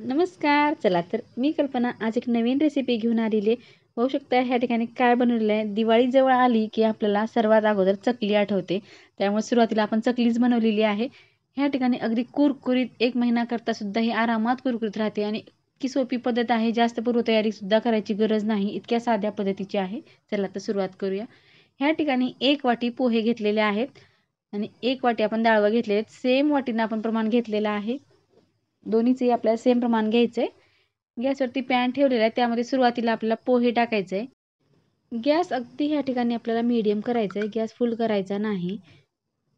नमस्कार. चला तर मी कल्पना आज एक नवीन रेसिपी घेऊन आलेली आहे. होऊ शकतं ह्या ठिकाणी काय बनवलेलं आहे, दिवाळी जवळ आली की आपल्याला सर्वात अगोदर चकली आठवते. त्यामुळे सुरुवातीला आपण चकलीच बनवलेली आहे. ह्या ठिकाणी अगदी कुरकुरीत 1 महिना करता सुद्धा ही आरामात कुरकुरीत राहते आणि इतकी सोपी पद्धत आहे. जास्त पूर्वतयारी सुद्धा करायची गरज नाही. इतक्या साध्या पद्धतीची आहे. चला तर सुरुवात करूया. ह्या ठिकाणी 1 वाटी पोहे घेतलेले आहेत आणि 1 वाटी आपण डाळवं घेतले आहेत. सेम वाटीनं आपण प्रमाण घेतलेलं आहे. दोन्हीचंही आपल्याला सेम प्रमाण घ्यायचं आहे. गॅसवरती पॅन ठेवलेला आहे. त्यामध्ये सुरुवातीला आपल्याला पोहे टाकायचे आहे. गॅस अगदी ह्या ठिकाणी आपल्याला मीडियम करायचा आहे. गॅस फुल करायचा नाही.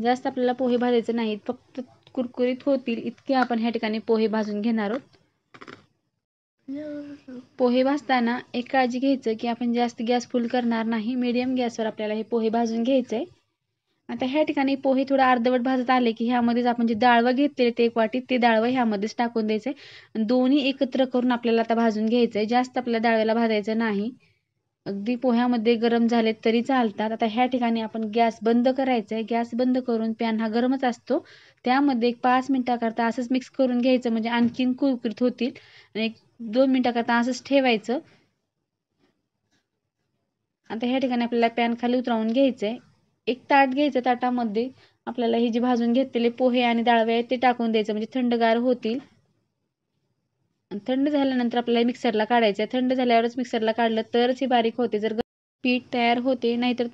जास्त आपल्याला पोहे भाजायचे नाहीत. फक्त कुरकुरीत होतील इतके आपण ह्या ठिकाणी पोहे भाजून घेणार आहोत. पोहे भाजताना एक काळजी घ्यायचं की आपण जास्त गॅस फुल करणार नाही. मीडियम गॅसवर आपल्याला हे पोहे भाजून घ्यायचे आहे. आता ह्या ठिकाणी पोहे थोडं अर्धवट भाजत आले की ह्यामध्येच आपण जे डाळवं घेतलेले ते 1 वाटी ते डाळवं ह्यामध्येच टाकून द्यायचं आहे. दोन्ही एकत्र करून आपल्याला आता भाजून घ्यायचं आहे. जास्त आपल्याला डाळव्याला भाजायचं नाही. अगदी पोह्यामध्ये गरम झाले तरी चालतात. आता ह्या ठिकाणी आपण गॅस बंद करायचा आहे. गॅस बंद करून पॅन हा गरमच असतो. त्यामध्ये एक 5 मिनिटाकरता असंच मिक्स करून घ्यायचं म्हणजे आणखीन कुरकुरीत होतील आणि 1-2 मिनिटाकरता असंच ठेवायचं. आता ह्या ठिकाणी आपल्याला पॅन खाली उतरवून घ्यायचं आहे. एक ताट घ्यायचं. ताटामध्ये आपल्याला हे जे भाजून घेतलेले पोहे आणि डाळवे आहेत ते टाकून द्यायचं म्हणजे थंडगार होतील. थंड झाल्यानंतर आपल्याला मिक्सरला काढायचं आहे. थंड झाल्यावरच मिक्सरला काढलं तरच हे बारीक होते. जर पीठ तयार होते नाहीतर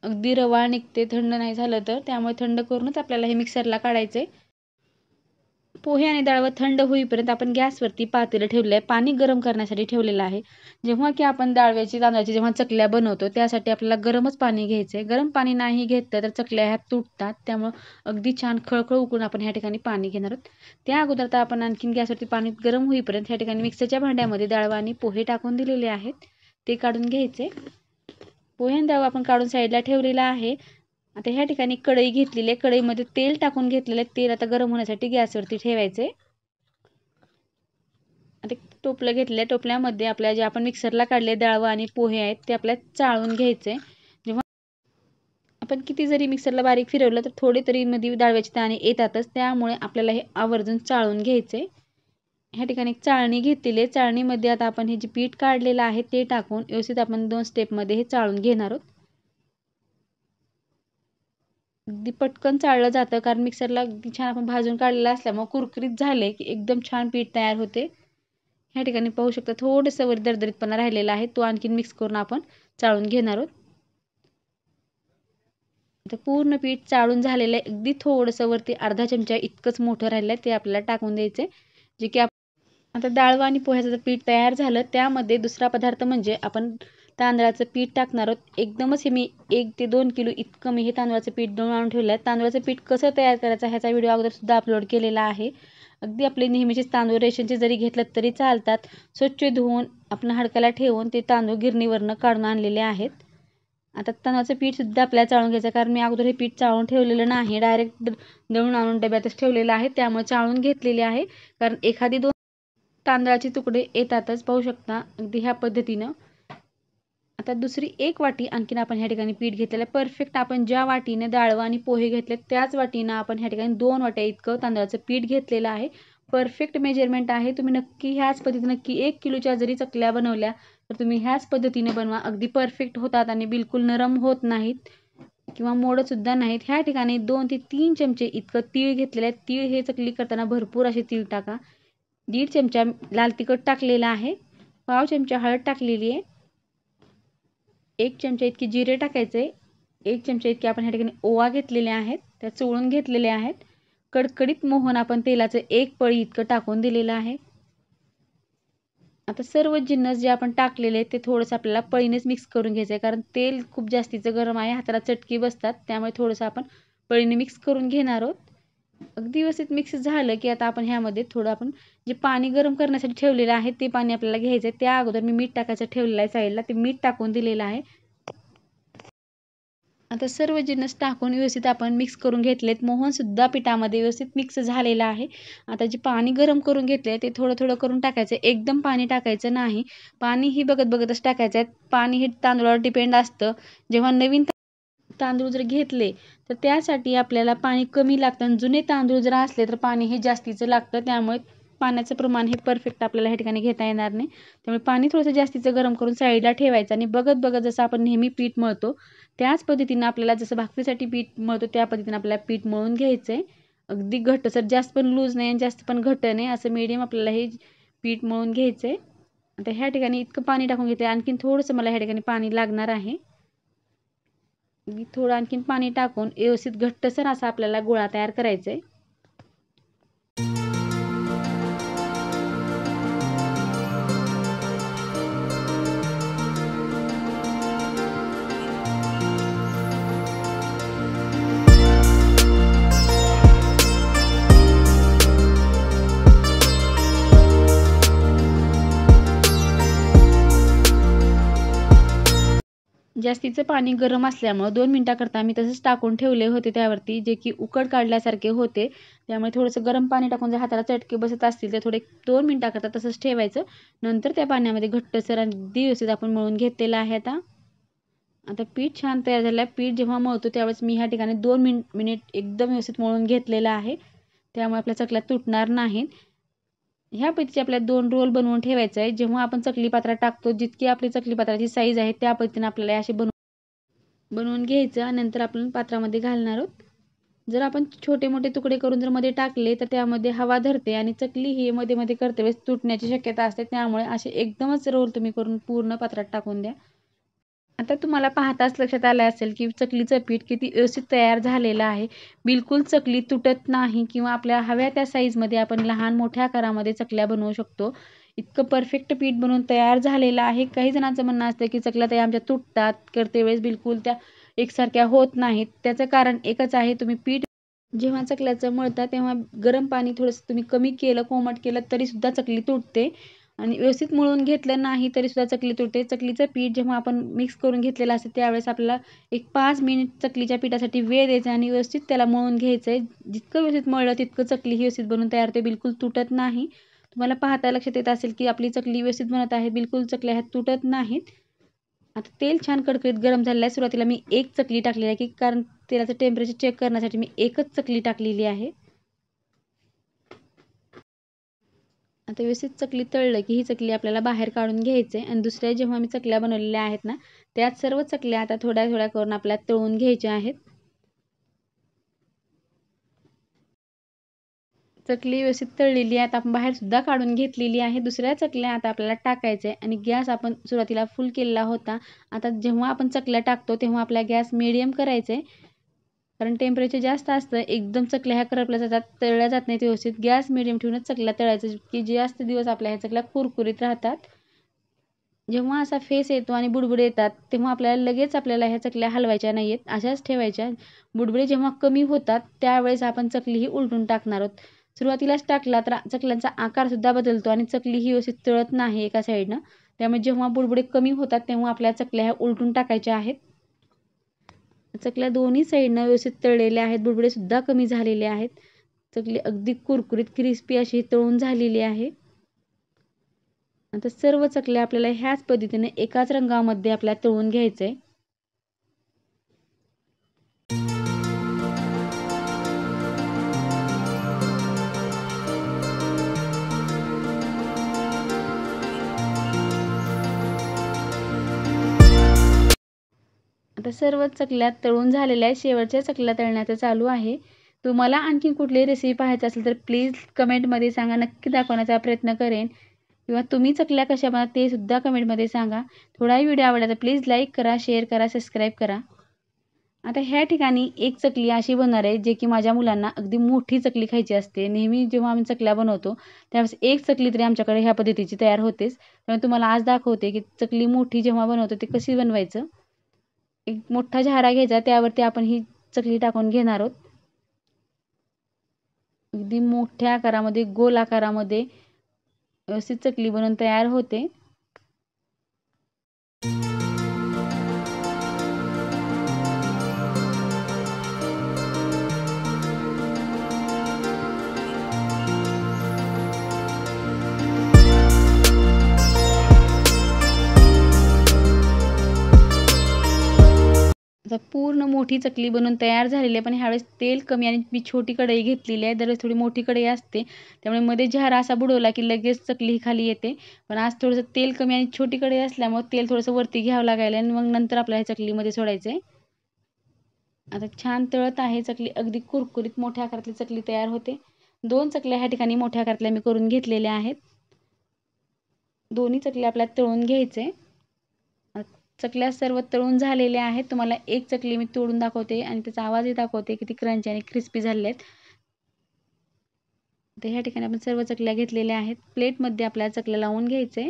अगदी रवाळ निघते थंड नाही झालं तर. त्यामुळे थंड करूनच आपल्याला हे मिक्सरला काढायचं आहे. पोहे आणि डाळवं थंड होईपर्यंत आपण गॅसवरती पातेलं ठेवलं आहे. पाणी गरम करण्यासाठी ठेवलेलं आहे. जेव्हा की आपण डाळव्याची तांदळाची जेव्हा चकल्या बनवतो त्यासाठी आपल्याला गरमच पाणी घ्यायचं आहे. गरम पाणी नाही घेतलं तर चकल्या ह्या तुटतात. त्यामुळं अगदी छान खळखळ उकळून आपण ह्या ठिकाणी पाणी घेणार आहोत. त्या अगोदर तर आपण आणखीन गॅसवरती पाणी गरम होईपर्यंत ह्या ठिकाणी मिक्सरच्या भांड्यामध्ये डाळवा आणि पोहे टाकून दिलेले आहेत. ते काढून घ्यायचे. पोहे आणि डाळवा आपण काढून साईडला ठेवलेला आहे. आता ह्या ठिकाणी कढई घेतलेली आहे. कढईमध्ये तेल टाकून घेतलेलं आहे. तेल आता गरम होण्यासाठी गॅसवरती ठेवायचे. आता टोपलं घेतलं आहे. टोपल्यामध्ये आपल्या जे आपण मिक्सरला काढले डाळवा आणि पोहे आहेत ते आपल्याला चाळून घ्यायचे. जेव्हा आपण किती जरी मिक्सरला बारीक फिरवलं तर थोडे तरी मध्ये डाळव्याचे दाणे येतातच. त्यामुळे आपल्याला हे आवर्जून चाळून घ्यायचे. ह्या ठिकाणी एक चाळणी घेतलेली आहे. चाळणीमध्ये आता आपण हे जे पीठ काढलेलं आहे ते टाकून व्यवस्थित आपण 2 स्टेपमध्ये हे चाळून घेणार आहोत. अगदी पटकन चाळलं जातं कारण मिक्सरला अगदी छान आपण भाजून काढलेलं असल्यामुळे कुरकुरीत झाले की एकदम छान पीठ तयार होते. ह्या ठिकाणी पाहू शकता थोडंसं वर दरदरीतपणा राहिलेला आहे. तो आणखीन मिक्स करून आपण चाळून घेणार आहोत. आता पूर्ण पीठ चाळून झालेलं आहे. अगदी थोडंसं वरती अर्धा चमचा इतकंच मोठं राहिलं आहे ते आपल्याला टाकून द्यायचं आहे. जे की आता डाळवा आणि पोह्याचं जर पीठ तयार झालं त्यामध्ये दुसरा पदार्थ म्हणजे आपण तांदळाचं पीठ टाकणार आहोत. एकदमच हे मी 1 ते 2 किलो इतकं मी हे तांदळाचं पीठ दळून आणून ठेवलं आहे. तांदळाचं पीठ कसं तयार करायचं ह्याचा व्हिडिओ अगोदर सुद्धा अपलोड केलेला आहे. अगदी आपले नेहमीचेच तांदूळ रेशनचे जरी घेतलं तरी चालतात. स्वच्छ धुवून आपण हडकाला ठेवून ते तांदूळ गिरणीवरनं काढून आणलेले आहेत. आता तांदळाचं पीठसुद्धा आपल्याला चाळून घ्यायचं कारण मी अगोदर हे पीठ चाळून ठेवलेलं नाही. डायरेक्ट दळून आणून डब्यातच ठेवलेलं आहे. त्यामुळे चाळून घेतलेले आहे कारण एखादी 2 तांदळाचे तुकडे येतातच. पाहू शकता अगदी ह्या पद्धतीनं. आता दुसरी 1 वाटी आणखीन आपण ह्या ठिकाणी पीठ घेतलेलं आहे. परफेक्ट आपण ज्या वाटीने डाळवा आणि पोहे घेतले त्याच वाटीनं आपण ह्या ठिकाणी 2 वाट्या इतकं तांदळाचं पीठ घेतलेलं आहे. परफेक्ट मेजरमेंट आहे. तुम्ही नक्की ह्याच पद्धतीने नक्की 1 किलोच्या जरी चकल्या बनवल्या तर तुम्ही ह्याच पद्धतीने बनवा. अगदी परफेक्ट होतात आणि बिलकुल नरम होत नाहीत किंवा मोडतसुद्धा नाहीत. ह्या ठिकाणी 2 ते 3 चमचे इतकं तीळ घेतलेलं आहे. तीळ हे चकली करताना भरपूर असे तीळ टाका. 1.5 चमचा लाल तिखट टाकलेला आहे. पाव चमचा हळद टाकलेली आहे. 1 चमचा इतके जिरे टाकायचे. 1 चमचा इतके आपण ह्या ठिकाणी ओवा घेतलेले आहेत. त्या चोळून घेतलेले आहेत. कडकडीत मोहन आपण तेलाचं 1 पळी इतकं टाकून दिलेलं आहे. आता सर्व जिन्नस जे आपण टाकलेले आहेत ते थोडंसं आपल्याला पळीनेच मिक्स करून घ्यायचं आहे कारण तेल खूप जास्तीचं गरम आहे. हाताला चटकी बसतात. त्यामुळे थोडंसं आपण पळीने मिक्स करून घेणार आहोत. अगदी व्यवस्थित मिक्स झालं की आता आपण ह्यामध्ये थोडं आपण जे पाणी गरम करण्यासाठी ठेवलेलं आहे ते पाणी आपल्याला घ्यायचं आहे. त्या अगोदर मी मीठ टाकायचं ठेवलेलं आहे साईडला. ते मीठ टाकून दिलेलं आहे. आता सर्व जिन्नस टाकून व्यवस्थित आपण मिक्स करून घेतलेत. मोहनसुद्धा पिठामध्ये व्यवस्थित मिक्स झालेलं आहे. आता जे पाणी गरम करून घेतले ते थोडं थोडं करून टाकायचं. एकदम पाणी टाकायचं नाही. पाणी ही बघत बघतच टाकायचं आहे. पाणी हे तांदूळावर डिपेंड असतं. जेव्हा नवीन तांदूळ जर घेतले तर त्यासाठी आपल्याला पाणी कमी लागतं आणि जुने तांदूळ जर असले तर पाणी हे जास्तीचं लागतं. त्यामुळे पाण्याचं प्रमाण हे परफेक्ट आपल्याला ह्या ठिकाणी घेता येणार नाही. त्यामुळे पाणी थोडंसं जास्तीचं गरम करून साईडला ठेवायचं आणि बघत बघत जसं आपण नेहमी पीठ मळतो त्याच पद्धतीनं आपल्याला जसं भाकरीसाठी पीठ मळतो त्या पद्धतीनं आपल्याला पीठ मळून घ्यायचं आहे. अगदी घट्टसर, जास्त पण लूज नाही आणि जास्त पण घट्ट नाही, असं मीडियम आपल्याला हे पीठ मळून घ्यायचं आहे. आता ह्या ठिकाणी इतकं पाणी टाकून घेतलं, आणखीन थोडंसं मला ह्या ठिकाणी पाणी लागणार आहे. थोडं आणखीन पाणी टाकून व्यवस्थित घट्टसर असा आपल्याला गोळा तयार करायचा आहे. जास्तीचं पाणी गरम असल्यामुळे 2 मिनिटाकरता मी तसंच टाकून ठेवले होते त्यावरती, जे की उकड काढल्यासारखे होते. त्यामुळे थोडंसं गरम पाणी टाकून जर हाताला चटके बसत असतील तर थोडे 2 मिनिटाकरता तसंच ठेवायचं. नंतर त्या पाण्यामध्ये घट्टसर आणि अगदी व्यवस्थित आपण मळून घेतलेलं आहे. आता पीठ छान तयार झालं आहे. पीठ जेव्हा मळतो त्यावेळेस मी ह्या ठिकाणी 2 मिनिट एकदम व्यवस्थित मळून घेतलेलं आहे. त्यामुळे आपल्या चकल्या तुटणार नाहीत. ह्या पद्धतीचे आपल्याला 2 रोल बनवून ठेवायचं आहे. जेव्हा आपण चकली पात्रात टाकतो, जितकी आपली चकली पात्राची साईज आहे त्या पद्धतीने आपल्याला असे बनवून घ्यायचं. नंतर आपण पात्रामध्ये घालणार आहोत. जर आपण छोटे मोठे तुकडे करून जर मध्ये टाकले तर त्यामध्ये हवा धरते आणि चकली ही मध्ये मध्ये करते वेळेस तुटण्याची शक्यता असते. त्यामुळे असे एकदमच रोल तुम्ही करून पूर्ण पात्रात टाकून द्या. आता तुम्हाला पाहताच लक्षात आलं असेल की चकलीचं पीठ किती व्यवस्थित तयार झालेलं आहे. बिलकुल चकली तुटत नाही किंवा आपल्या हव्या त्या साईजमध्ये आपण लहान मोठ्या आकारामध्ये चकल्या बनवू शकतो. इतकं परफेक्ट पीठ बनवून तयार झालेलं आहे. काही जणांचं म्हणणं असतं की चकल्या ताई आमच्या तुटतात, करते वेळेस बिलकुल त्या एकसारख्या होत नाहीत. त्याचं कारण एकच आहे, तुम्ही पीठ जेव्हा चकल्याचं मळता तेव्हा गरम पाणी थोडंसं तुम्ही कमी केलं, कोमट केलं तरीसुद्धा चकली तुटते आणि व्यवस्थित मळून घेतलं नाही तरीसुद्धा चकली तुटते. चकलीचं पीठ जेव्हा आपण मिक्स करून घेतलेलं असतं त्यावेळेस आपल्याला एक 5 मिनिट चकलीच्या पिठासाठी वेळ द्यायचा आणि व्यवस्थित त्याला मळून घ्यायचं आहे. जितकं व्यवस्थित मळलं तितकं चकली ही व्यवस्थित बनवून तयार होते, बिलकुल तुटत नाही. तुम्हाला पाहता लक्षात येत असेल की आपली चकली व्यवस्थित बनत आहे, बिलकुल चकल्या ह्या तुटत नाहीत. आता तेल छान कडकडीत गरम झालेलं आहे. सुरुवातीला मी एक चकली टाकलेली आहे की कारण तेलाचं टेम्परेचर चेक करण्यासाठी मी एकच चकली टाकलेली आहे. आता व्यवस्थित चकली तळलं की ही चकली आपल्याला बाहेर काढून घ्यायचं आहे आणि दुसऱ्या जेव्हा मी चकल्या बनवलेल्या आहेत ना त्यात सर्व चकल्या आता थोड्या थोड्या करून आपल्याला तळून घ्यायच्या आहेत. चकली व्यवस्थित तळलेली आहे. आता आपण बाहेर सुद्धा काढून घेतलेली आहे. दुसऱ्या चकल्या आता आपल्याला टाकायचं आहे आणि गॅस आपण सुरुवातीला फुल केलेला होता. आता जेव्हा आपण चकल्या टाकतो तेव्हा आपला गॅस मीडियम करायचा आहे. कारण टेम्परेचर जास्त असतं, एकदम चकल्या ह्या करपल्या जातात, तळल्या जात नाहीत व्यवस्थित. गॅस मीडियम ठेवूनच चकल्या तळायचं की जास्त दिवस आपल्या ह्या चकल्या कुरकुरीत राहतात. जेव्हा असा फेस येतो आणि बुडबुडे येतात तेव्हा आपल्याला ह्या चकल्या हलवायच्या नाही आहेत, अशाच ठेवायच्या. बुडबुडे जेव्हा कमी होतात त्यावेळेस आपण चकली ही उलटून टाकणार आहोत. सुरुवातीलाच टाकला तर चकल्यांचा आकारसुद्धा बदलतो आणि चकली ही व्यवस्थित तळत नाही एका साईडनं. त्यामुळे जेव्हा बुडबुडे कमी होतात तेव्हा आपल्या चकल्या ह्या उलटून टाकायच्या आहेत. चकल्या दोन्ही साईडनं व्यवस्थित तळलेल्या आहेत, बुडबुडेसुद्धा कमी झालेले आहेत. चकली अगदी कुरकुरीत क्रिस्पी अशी तळून झालेली आहे. आता सर्व चकल्या आपल्याला ह्याच पद्धतीने एकाच रंगामध्ये आपल्याला तळून घ्यायचं आहे. आता सर्व चकल्या तळून झालेल्या आहेत. शेवटच्या चकल्या तळण्याचं चालू आहे. तुम्हाला आणखी कुठली रेसिपी पाहायची असेल तर प्लीज कमेंटमध्ये सांगा, नक्की दाखवण्याचा प्रयत्न करेन. किंवा तुम्ही चकल्या कशा बनवता ते सुद्धा कमेंटमध्ये सांगा. थोडाही व्हिडिओ आवडला तर प्लीज लाईक करा, शेअर करा, सबस्क्राईब करा. आता ह्या ठिकाणी एक चकली अशी बनणार आहे जे की माझ्या मुलांना अगदी मोठी चकली खायची असते. नेहमी जेव्हा आम्ही चकल्या बनवतो त्यावेळेस एक चकली तरी आमच्याकडे ह्या पद्धतीची तयार होतेच. त्यामुळे तुम्हाला आज दाखवते की चकली मोठी जेव्हा बनवतो ते कशी बनवायचं. एक मोठा झारा घ्यायचा, त्यावरती आपण ही चकली टाकून घेणार आहोत. अगदी मोठ्या आकारामध्ये, गोल आकारामध्ये व्यवस्थित चकली बनवून तयार होते. आता आता पूर्ण मोठी चकली बनवून तयार झालेली आहे, पण ह्यावेळेस तेल कमी आणि मी छोटी कढई घेतलेली आहे. दरवेळेस थोडी मोठी कढई असते, त्यामुळे मध्ये झारा असा बुडवला की लगेच चकली ही खाली येते. पण आज थोडंसं तेल कमी आणि छोटी कढई असल्यामुळे तेल थोडंसं वरती घ्यावं लागायला आणि मग नंतर आपल्या ह्या चकलीमध्ये सोडायचं आहे. आता छान तळत आहे चकली, अगदी कुरकुरीत मोठ्या आकारातली चकली तयार होते. 2 चकल्या ह्या ठिकाणी मोठ्या आकारातल्या मी करून घेतलेल्या आहेत. दोन्ही चकल्या आपल्याला तळून घ्यायचे. चकल्या सर्व तळून झालेल्या आहेत. तुम्हाला एक चकली मी तोडून दाखवते आणि त्याचा आवाजही दाखवते किती क्रंची आणि क्रिस्पी झालेले आहेत. तर ह्या ठिकाणी आपण सर्व चकल्या घेतलेल्या आहेत. प्लेटमध्ये आपल्याला चकल्या लावून घ्यायचे.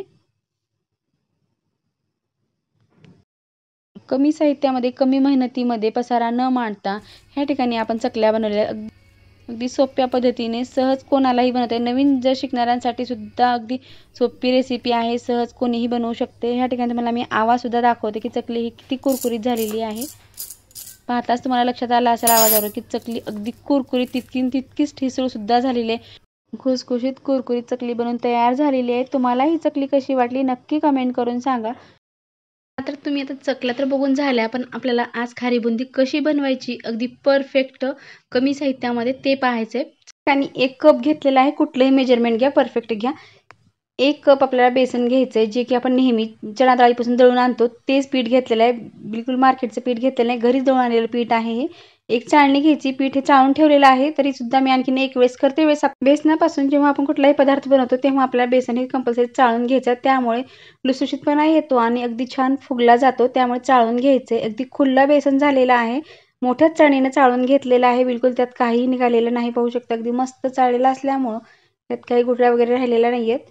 कमी साहित्यामध्ये कमी मेहनतीमध्ये पसारा न मांडता ह्या ठिकाणी आपण चकल्या बनवलेल्या अगदी सोप्या पद्धतीने सहज कोणालाही बनवता येईल. नवीन जर शिकणाऱ्यांसाठी सुद्धा अगदी सोपी रेसिपी आहे, सहज कोणीही बनवू शकते. ह्या ठिकाणी तुम्हाला मी आवाज सुद्धा दाखवते की चकली ही किती कुरकुरीत झालेली आहे. पाहताच तुम्हाला लक्षात आला असेल आवाजावर की चकली अगदी कुरकुरीत तितकीच ठिसूळ सुद्धा झालेली आहे. खुसखुशीत कुरकुरीत चकली बनवून तयार झालेली आहे. तुम्हाला ही चकली कशी वाटली नक्की कमेंट करून सांगा. तर तुम्ही आता चकल्या तर बघून झाल्या, पण आपल्याला आज खारी बुंदी कशी बनवायची अगदी परफेक्ट कमी साहित्यामध्ये ते पाहायचंय. आणि 1 कप घेतलेला आहे. कुठलंही मेजरमेंट घ्या, परफेक्ट घ्या. 1 कप आपल्याला बेसन घ्यायचंय, जे की आपण नेहमी चणा डाळीपासून दळून आणतो तेच पीठ घेतलेलं आहे. बिलकुल मार्केटचं पीठ घेतलेलं नाही, घरीच दळून आणलेलं पीठ आहे हे. 1 चाळणी घ्यायची. पीठ हे चाळून ठेवलेलं आहे, तरी सुद्धा मी आणखीन 1 वेळेस करते. वेळेस बेसनापासून जेव्हा आपण कुठलाही पदार्थ बनवतो तेव्हा आपल्याला बेसन हे कंपल्सरी चाळून घ्यायचं. त्यामुळे लुसलुशीतपणा येतो आणि अगदी छान फुगला जातो, त्यामुळे चाळून घ्यायचे. अगदी खुल्ला बेसन झालेला आहे. मोठ्याच चाळणीने चाळून घेतलेलं आहे. बिलकुल त्यात काहीही निघालेलं नाही, पाहू शकता. अगदी मस्त चाळलेलं असल्यामुळं त्यात काही गुठळ्या वगैरे राहिलेल्या नाही आहेत.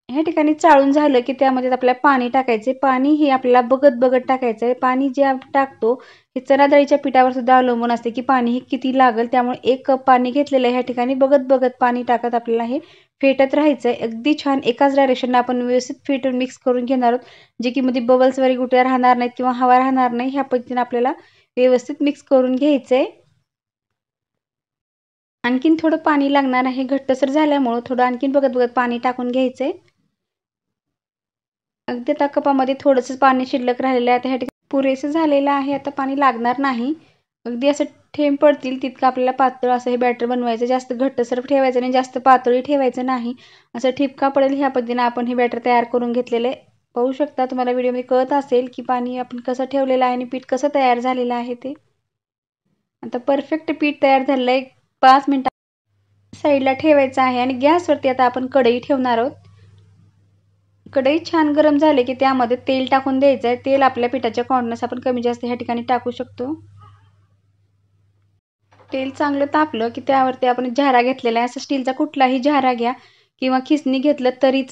ह्या ठिकाणी चाळून झालं की त्यामध्ये आपल्याला पाणी टाकायचे. पाणी हे आपल्याला बघत टाकायचं आहे. पाणी जे आपण टाकतो हे चणा डाळीच्या पिठावर सुद्धा अवलंबून असते की पाणी हे किती लागेल. त्यामुळे 1 कप पाणी घेतलेलं आहे. ह्या ठिकाणी बघत पाणी टाकत आपल्याला हे फेटत राहायचं आहे. अगदी छान एकाच डायरेक्शनला आपण व्यवस्थित फेटून मिक्स करून घेणार आहोत, जे की मध्ये बबल्स वगैरे गुठळ्या राहणार नाहीत किंवा हवा राहणार नाही. ह्या पद्धतीने आपल्याला व्यवस्थित मिक्स करून घ्यायचं आहे. आणखीन थोडं पाणी लागणार आहे, घट्टसर झाल्यामुळं थोडं आणखीन बघत पाणी टाकून घ्यायचं आहे. अगदी त्या कपामध्ये थोडंसं पाणी शिल्लक राहिलेलं आहे. आता ह्या ठिकाणी पुरेसं झालेलं आहे. आता पाणी लागणार नाही. अगदी असं थेंब पडतील तितकं आपल्याला पातळ असं हे बॅटर बनवायचं. जास्त घट्टसर ठेवायचं नाही, जास्त पातळही ठेवायचं नाही. असं ठिपका पडेल ह्या पद्धतीने आपण हे बॅटर तयार करून घेतलेलं आहे. पाहू शकता, तुम्हाला व्हिडिओमध्ये कळत असेल की पाणी आपण कसं ठेवलेलं आहे आणि पीठ कसं तयार झालेलं आहे ते. आता परफेक्ट पीठ तयार झालेलं आहे. 5 मिनिटं साईडला ठेवायचं आहे आणि गॅसवरती आता आपण कढई ठेवणार आहोत. कढई छान गरम झाले की त्यामध्ये तेल टाकून द्यायचं आहे. तेल आपल्या पिठाच्या कॉन्टिटीनुसार आपण कमी जास्त ह्या ठिकाणी टाकू शकतो. तेल चांगलं तापलं की त्यावरती आपण झारा घेतलेला आहे. असा स्टीलचा कुठलाही झारा घ्या किंवा खिसणी घेतलं तरी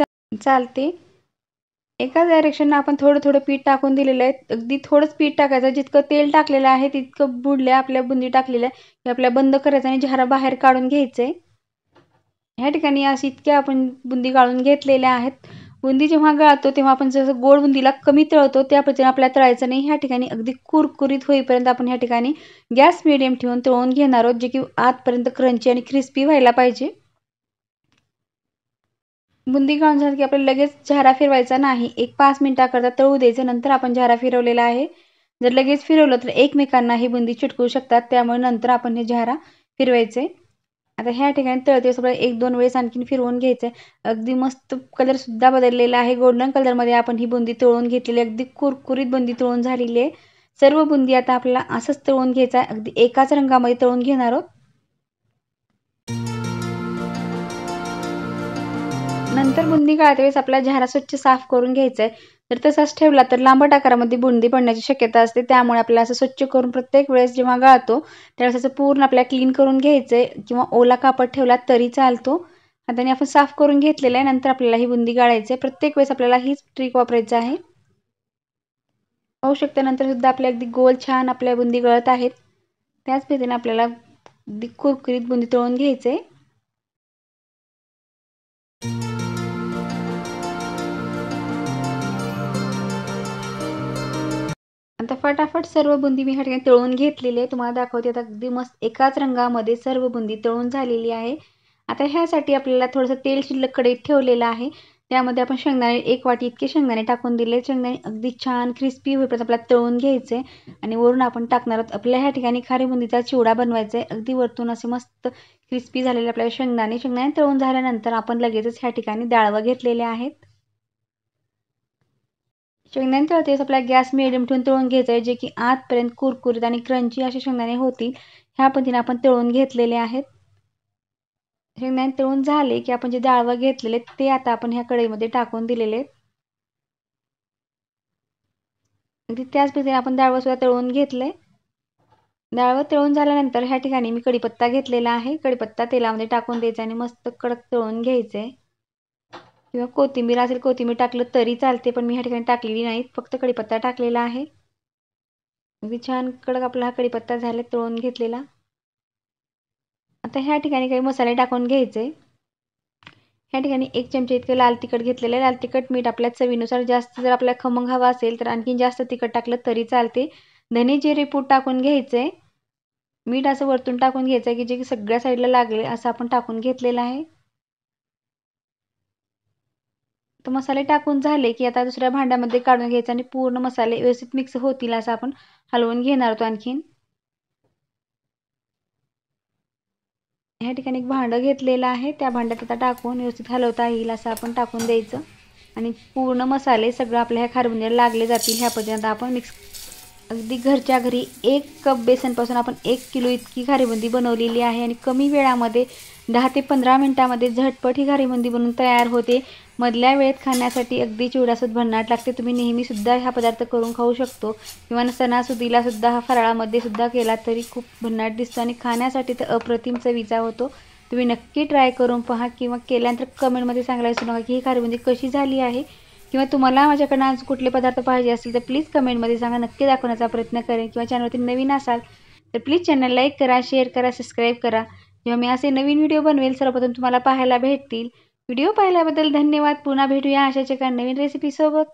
चालते. एकाच डायरेक्शनला आपण थोडं पीठ टाकून दिलेलं आहे. अगदी थोडंच पीठ टाकायचं. जितकं तेल टाकलेलं आहे तितकं बुडल्या आपल्या बुंदी टाकलेल्या आहे की आपल्या बंद करायचं आणि झारा बाहेर काढून घ्यायचंय. ह्या ठिकाणी अशी इतक्या आपण बुंदी गाळून घेतलेल्या आहेत. बुंदी जेव्हा गाळतो तेव्हा आपण जसं गोड बुंदीला कमी तळतो त्या पद्धतीने आपल्याला तळायचं नाही. ह्या ठिकाणी अगदी कुरकुरीत होईपर्यंत आपण ह्या ठिकाणी गॅस मिडियम ठेवून तळून घेणार आहोत, जे की आतपर्यंत क्रंची आणि क्रिस्पी व्हायला पाहिजे. बुंदी गाळून झाली की आपल्याला लगेच झारा फिरवायचा नाही. 1-5 मिनिटाकरता तळू द्यायचं. नंतर आपण झारा फिरवलेला आहे. जर लगेच फिरवलं तर एकमेकांना ही बुंदी चिटकू शकतात, त्यामुळे नंतर आपण हे झारा फिरवायचे. आता ह्या ठिकाणी तळते सगळं 1-2 वेळेस आणखीन फिरवून घ्यायचं आहे. अगदी मस्त कलर सुद्धा बदललेला आहे. गोल्डन कलरमध्ये आपण ही बुंदी तळून घेतलेली, अगदी कुरकुरीत बुंदी तळून झालेली आहे. सर्व बुंदी आता आपल्याला असंच तळून घ्यायचं आहे. अगदी एकाच रंगामध्ये तळून घेणार आहोत. नंतर बुंदी गाळते वेळेस आपला झारा स्वच्छ साफ करून घ्यायचा आहे. जर तसाच ठेवला तर लांबट आकारामध्ये बुंदी पडण्याची शक्यता असते. त्यामुळे आपल्याला असं स्वच्छ करून प्रत्येक वेळेस जेव्हा गाळतो त्यावेळेस असं पूर्ण आपल्याला क्लीन करून घ्यायचं आहे किंवा ओला कापड ठेवला तरी चालतो. हाताने आपण साफ करून घेतलेलं आहे. नंतर आपल्याला ही बुंदी गाळायची आहे. प्रत्येक वेळेस आपल्याला हीच ट्रिक वापरायचं आहे. पाहू शकता नंतर सुद्धा आपल्या अगदी गोल छान आपल्या बुंदी गळत आहेत. त्याच पद्धतीने आपल्याला अगदी कुरकुरीत बुंदी तळून घ्यायचं आहे. आता फटाफट सर्व बुंदी मी ह्या ठिकाणी तळून घेतलेली आहे. तुम्हाला दाखवते आता अगदी मस्त एकाच रंगामध्ये सर्व बुंदी तळून झालेली आहे. आता ह्यासाठी आपल्याला थोडंसं तेल शिल्लक कढईत ठेवलेलं आहे. त्यामध्ये आपण शेंगदाणे 1 वाटी इतके शेंगदाणे टाकून दिले. शेंगदाणे अगदी छान क्रिस्पी होईपर्यंत आपल्याला तळून घ्यायचे आणि वरून आपण टाकणार आहोत आपल्या ह्या ठिकाणी खारी बुंदीचा चिवडा बनवायचा आहे. अगदी वरतून असे मस्त क्रिस्पी झालेले आपल्याला शेंगदाणे तळून झाल्यानंतर आपण लगेचच ह्या ठिकाणी डाळवं घेतलेले आहेत. शेंगदाणे तळतेच आपल्याला गॅस मिडियम ठेवून तळून घ्यायचं आहे, जे की आतपर्यंत कुरकुरीत आणि क्रंची असे शेंगदाणे होतील ह्या पद्धतीने आपण तळून घेतलेले आहेत. शेंगदाणे तळून झाले की आपण जे डाळवं घेतलेले ते आता आपण ह्या कढईमध्ये टाकून दिलेले आहेत. अगदी त्याच पद्धतीने आपण डाळवं सुद्धा तळून घेतले. डाळवं तळून झाल्यानंतर ह्या ठिकाणी मी कढीपत्ता घेतलेला आहे. कढीपत्ता तेलामध्ये टाकून द्यायचा आणि मस्त कडक तळून घ्यायचे. किंवा कोथिंबीर असेल कोथिंबीर टाकलं तरी चालते, पण मी ह्या ठिकाणी टाकलेली नाही, फक्त कढीपत्ता टाकलेला आहे. अगदी छान कडक आपला हा कढीपत्ता झाला तळून घेतलेला. आता ह्या ठिकाणी काही मसाले टाकून घ्यायचे. ह्या ठिकाणी 1 चमचा इतकं लाल तिखट घेतलेलं आहे. लाल तिखट मीठ आपल्या चवीनुसार, जास्त जर आपल्याला खमंग हवा असेल तर आणखीन जास्त तिखट टाकलं तरी चालते. धने जिरे पूड टाकून घ्यायचे. मीठ असं वरतून टाकून घ्यायचं की जे सगळ्या साईडला लागले असं आपण टाकून घेतलेलं आहे. तर मसाले टाकून झाले की आता दुसऱ्या भांड्यामध्ये काढून घ्यायचं आणि पूर्ण मसाले व्यवस्थित मिक्स होतील असं आपण हलवून घेणार आहोत. आणखीन ह्या ठिकाणी एक भांडं घेतलेलं आहे, त्या भांड्यात आता टाकून व्यवस्थित हलवता येईल असं आपण टाकून द्यायचं आणि पूर्ण मसाले सगळं आपल्या ह्या खारबुंदीला लागले जातील ह्या पद्धतीने आपण मिक्स. अगदी घरच्या घरी 1 कप बेसनपासून आपण 1 किलो इतकी खारीबुंदी बनवलेली आहे आणि कमी वेळामध्ये 10 ते 15 मिनिटांमध्ये झटपट ही खारीबुंदी बनवून तयार होते. मधल्या वेळेत खाण्यासाठी अगदी चिवड्यासोबत भन्नाट लागते. तुम्ही नेहमीसुद्धा हा पदार्थ करून खाऊ शकतो किंवा सणासुदीला सुद्धा हा फराळामध्ये सुद्धा केला तरी खूप भन्नाट दिसतो आणि खाण्यासाठी तर अप्रतिम चवीचा होतो. तुम्ही नक्की ट्राय करून पहा किंवा केल्यानंतर कमेंटमध्ये सांगायला विसरू नका की ही खारीबुंदी कशी झाली आहे किंवा तुम्हाला माझ्याकडनं आज कुठले पदार्थ पाहिजे असतील तर प्लीज कमेंटमध्ये सांगा. नक्की दाखवण्याचा प्रयत्न करेन. किंवा चॅनलवरती नवीन असाल तर प्लीज चॅनल लाईक करा, शेअर करा, सबस्क्राईब करा. जेव्हा मी असे नवीन व्हिडिओ बनवेल सर्वप्रथम तुम्हाला पाहायला भेटतील. व्हिडिओ पाहिल्याबद्दल धन्यवाद. पुन्हा भेटूया अशाच एका नवीन रेसिपीसोबत.